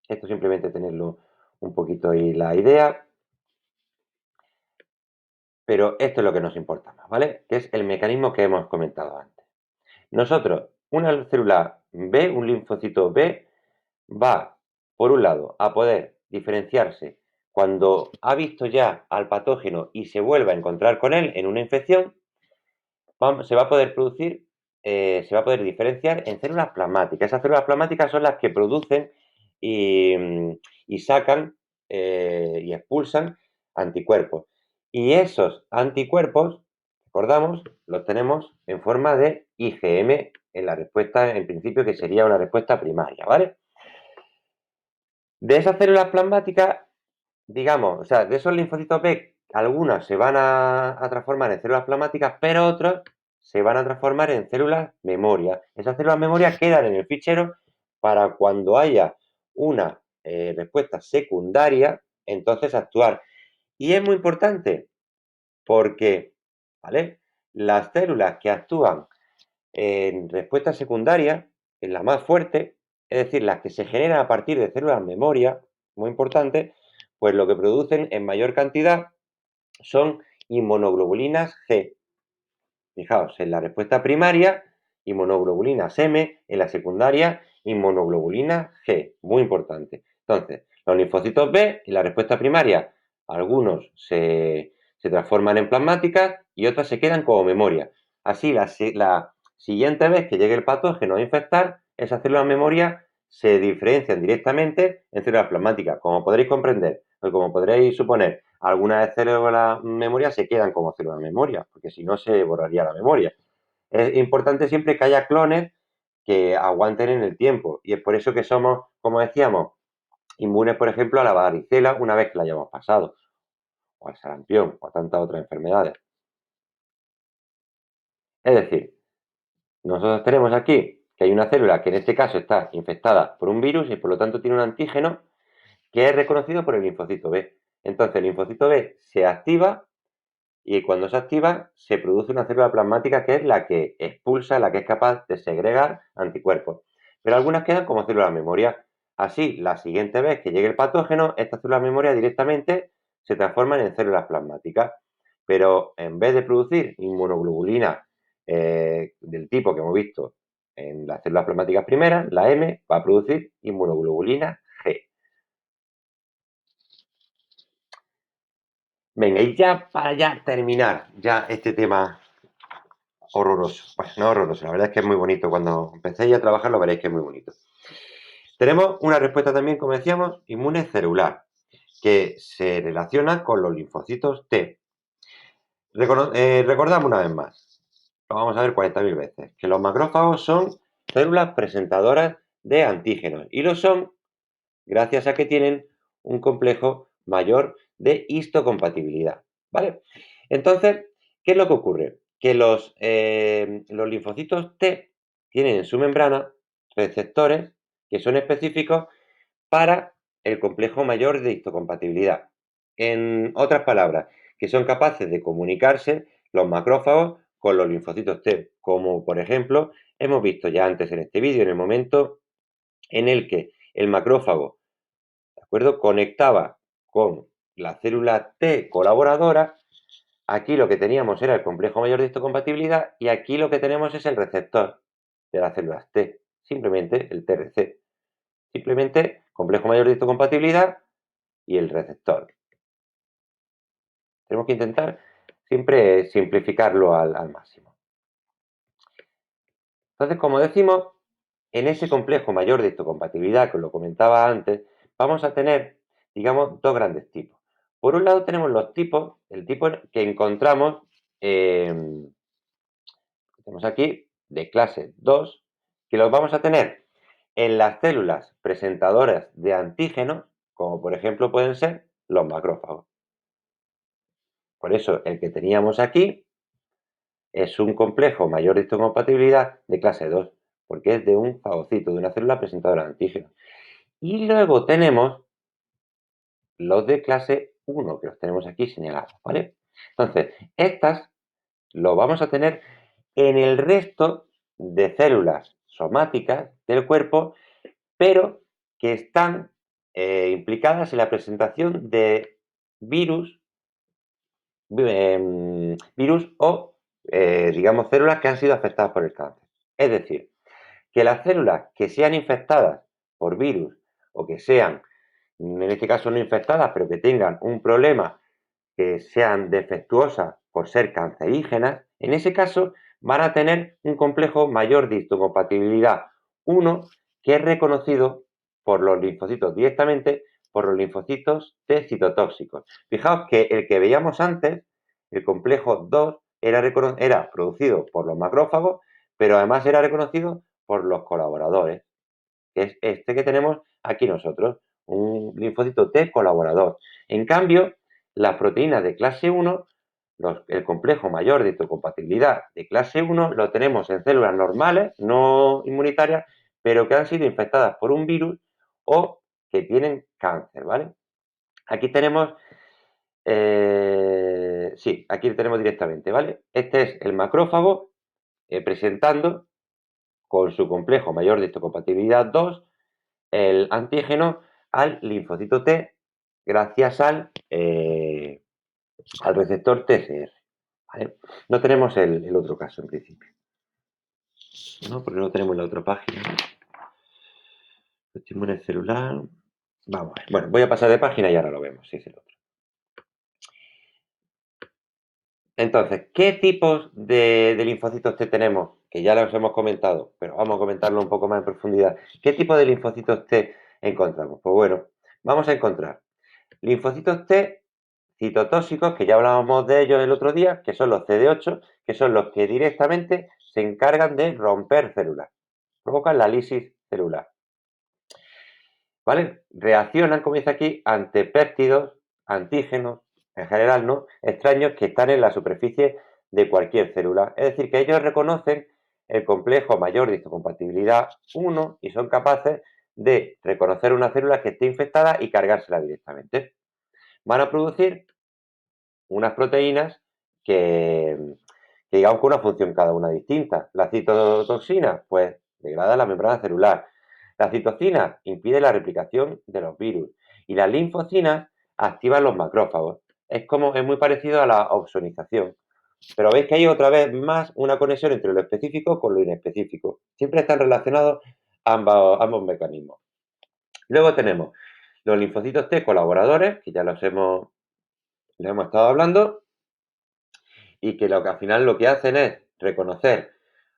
Esto simplemente tenerlo un poquito ahí la idea, pero esto es lo que nos importa más, ¿vale? Que es el mecanismo que hemos comentado antes. Nosotros, una célula B, un linfocito B, va, por un lado, a poder diferenciarse cuando ha visto ya al patógeno y se vuelve a encontrar con él en una infección, se va a poder producir, se va a poder diferenciar en células plasmáticas. Esas células plasmáticas son las que producen y sacan y expulsan anticuerpos. Y esos anticuerpos, recordamos, los tenemos en forma de IgM en la respuesta, en principio, que sería una respuesta primaria, ¿vale? De esas células plasmáticas, digamos, o sea, de esos linfocitos B, algunas se van a transformar en células plasmáticas, pero otras se van a transformar en células memoria. Esas células memoria quedan en el fichero para cuando haya una respuesta secundaria, entonces actuar. Y es muy importante porque, ¿vale? Las células que actúan en respuesta secundaria, en la más fuerte, es decir, las que se generan a partir de células memoria, muy importante, pues lo que producen en mayor cantidad son inmunoglobulinas G. Fijaos, en la respuesta primaria, inmunoglobulinas M, en la secundaria, inmunoglobulinas G. Muy importante. Entonces, los linfocitos B, en la respuesta primaria, algunos se transforman en plasmáticas y otras se quedan como memoria. Así, la siguiente vez que llegue el patógeno a infectar, esas células memoria se diferencian directamente en células plasmáticas. Como podréis comprender, o como podréis suponer, algunas células memoria se quedan como células memoria, porque si no se borraría la memoria. Es importante siempre que haya clones que aguanten en el tiempo, y es por eso que somos, como decíamos, inmunes, por ejemplo, a la varicela una vez que la hayamos pasado, o al sarampión, o a tantas otras enfermedades. Es decir, nosotros tenemos aquí que hay una célula que en este caso está infectada por un virus y por lo tanto tiene un antígeno que es reconocido por el linfocito B. Entonces el linfocito B se activa y cuando se activa se produce una célula plasmática que es la que expulsa, la que es capaz de segregar anticuerpos. Pero algunas quedan como células memoria. Así, la siguiente vez que llegue el patógeno, estas células memoria directamente se transforman en células plasmáticas. Pero en vez de producir inmunoglobulina del tipo que hemos visto en las células plasmáticas primeras, la M va a producir inmunoglobulina G. Venga, y ya para terminar ya este tema horroroso. Bueno, no horroroso, la verdad es que es muy bonito. Cuando empecéis a trabajar lo veréis que es muy bonito. Tenemos una respuesta también, como decíamos, inmune celular, que se relaciona con los linfocitos T. Recordamos una vez más, lo vamos a ver 40.000 veces, que los macrófagos son células presentadoras de antígenos y lo son gracias a que tienen un complejo mayor de histocompatibilidad, ¿vale? Entonces, ¿qué es lo que ocurre? Que los linfocitos T tienen en su membrana receptores que son específicos para el complejo mayor de histocompatibilidad. En otras palabras, que son capaces de comunicarse los macrófagos con los linfocitos T, como por ejemplo hemos visto ya antes en este vídeo, en el momento en el que el macrófago, ¿de acuerdo?, conectaba con la célula T colaboradora. Aquí lo que teníamos era el complejo mayor de histocompatibilidad y aquí lo que tenemos es el receptor de las células T, simplemente el TRC. Simplemente complejo mayor de histocompatibilidad y el receptor. Tenemos que intentar siempre simplificarlo al máximo. Entonces, como decimos, en ese complejo mayor de histocompatibilidad, que os lo comentaba antes, vamos a tener, digamos, dos grandes tipos. Por un lado tenemos los tipos, el tipo que encontramos, tenemos aquí, de clase 2, que los vamos a tener en las células presentadoras de antígenos, como por ejemplo pueden ser los macrófagos. Por eso el que teníamos aquí es un complejo mayor de histocompatibilidad de clase 2, porque es de un fagocito, de una célula presentadora de antígenos. Y luego tenemos los de clase 1, que los tenemos aquí señalados, ¿vale? Entonces, estas lo vamos a tener en el resto de células somáticas del cuerpo, pero que están implicadas en la presentación de virus, virus o, digamos, células que han sido afectadas por el cáncer. Es decir, que las células que sean infectadas por virus o que sean, en este caso no infectadas, pero que tengan un problema, que sean defectuosas por ser cancerígenas, en ese caso van a tener un complejo mayor de histocompatibilidad 1 que es reconocido por los linfocitos directamente por los linfocitos T citotóxicos. Fijaos que el que veíamos antes, el complejo 2, era producido por los macrófagos, pero además era reconocido por los colaboradores, que es este que tenemos aquí nosotros, un linfocito T colaborador. En cambio, las proteínas de clase 1, el complejo mayor de histocompatibilidad de clase 1, lo tenemos en células normales, no inmunitarias, pero que han sido infectadas por un virus o que tienen cáncer, ¿vale? Aquí tenemos, sí, aquí lo tenemos directamente, ¿vale? Este es el macrófago presentando con su complejo mayor de histocompatibilidad 2 el antígeno al linfocito T gracias al receptor TCR, ¿vale? No tenemos el otro caso en principio, ¿no? Porque no tenemos la otra página. Estímulo celular. Vamos a ver. Bueno, voy a pasar de página y ahora lo vemos, si es el otro. Entonces, ¿qué tipos de linfocitos T tenemos? Que ya los hemos comentado, pero vamos a comentarlo un poco más en profundidad. ¿Qué tipo de linfocitos T encontramos? Pues bueno, vamos a encontrar linfocitos T citotóxicos, que ya hablábamos de ellos el otro día, que son los CD8, que son los que directamente se encargan de romper células, provocan la lisis celular. ¿Vale? Reaccionan, como dice aquí, ante péptidos, antígenos, en general, ¿no? Extraños que están en la superficie de cualquier célula. Es decir, que ellos reconocen el complejo mayor de histocompatibilidad 1 y son capaces de reconocer una célula que esté infectada y cargársela directamente. Van a producir unas proteínas que digamos con una función cada una distinta. La citotoxina, pues, degrada la membrana celular. La citocina impide la replicación de los virus. Y las linfocinas activan los macrófagos. Es muy parecido a la opsonización. Pero veis que hay otra vez más una conexión entre lo específico con lo inespecífico. Siempre están relacionados ambos mecanismos. Luego tenemos los linfocitos T colaboradores, que ya los hemos estado hablando, y que al final lo que hacen es reconocer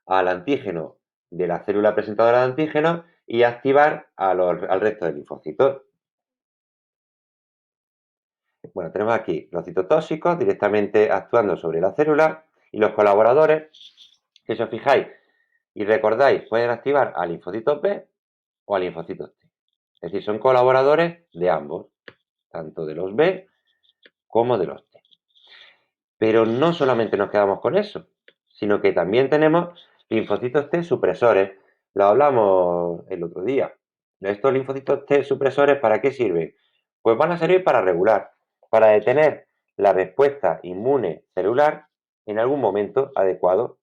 al antígeno de la célula presentadora de antígenos y activar al resto de linfocitos. Bueno, tenemos aquí los citotóxicos directamente actuando sobre la célula y los colaboradores, que si os fijáis y recordáis, pueden activar a linfocitos B o a linfocitos T. Es decir, son colaboradores de ambos, tanto de los B como de los T. Pero no solamente nos quedamos con eso, sino que también tenemos linfocitos T supresores. Lo hablamos el otro día. Estos linfocitos T supresores, ¿para qué sirven? Pues van a servir para regular, para detener la respuesta inmune celular en algún momento adecuado,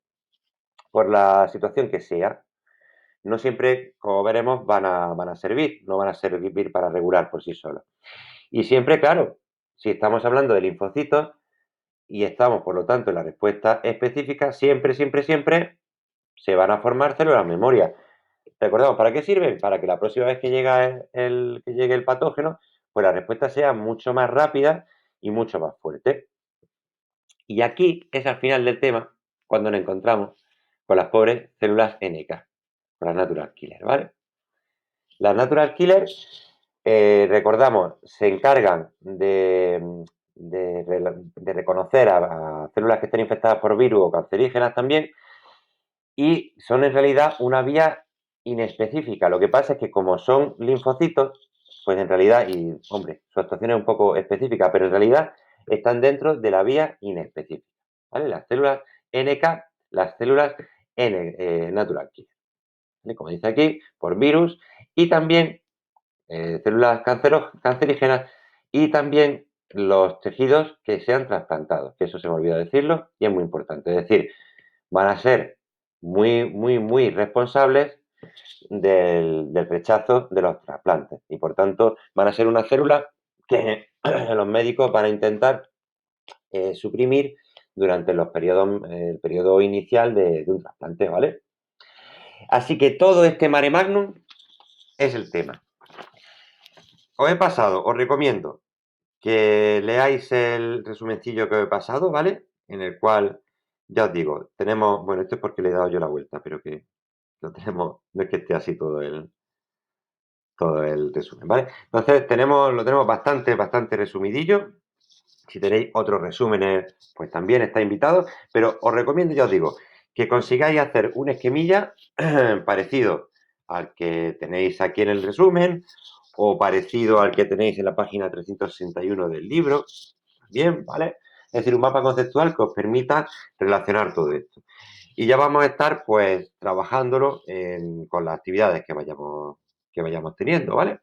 por la situación que sea. No siempre, como veremos, van a servir, no van a servir para regular por sí solos. Y siempre, claro, si estamos hablando de linfocitos, y estamos, por lo tanto, en la respuesta específica, siempre se van a formar células memoria. Recordemos, ¿para qué sirven? Para que la próxima vez que llegue el patógeno, pues la respuesta sea mucho más rápida y mucho más fuerte. Y aquí es al final del tema cuando nos encontramos con las pobres células NK, con las natural killer, ¿vale? Las natural killer, recordamos, se encargan de reconocer a células que estén infectadas por virus o cancerígenas también, y son en realidad una vía inespecífica. Lo que pasa es que como son linfocitos, pues en realidad, y hombre, su actuación es un poco específica, pero en realidad están dentro de la vía inespecífica, ¿vale? Las células NK, las células natural killer, ¿vale? Como dice aquí, por virus, y también células cancerígenas, y también los tejidos que sean trasplantados, que eso se me olvidó decirlo y es muy importante. Es decir, van a ser muy responsables del rechazo de los trasplantes y por tanto van a ser una célula que los médicos van a intentar suprimir durante el periodo inicial de un trasplante, ¿vale? Así que todo este mare magnum es el tema. Os recomiendo que leáis el resumencillo que os he pasado, ¿vale? En el cual, ya os digo, tenemos, bueno, esto es porque le he dado yo la vuelta, pero que lo tenemos, no es que esté así todo el resumen, ¿vale? Entonces lo tenemos bastante resumidillo. Si tenéis otros resúmenes, pues también está invitado, pero os recomiendo, ya os digo, que consigáis hacer un esquemilla parecido al que tenéis aquí en el resumen o parecido al que tenéis en la página 361 del libro, bien, ¿vale? Es decir, un mapa conceptual que os permita relacionar todo esto. y ya vamos a estar pues trabajándolo con las actividades que vayamos teniendo, ¿vale?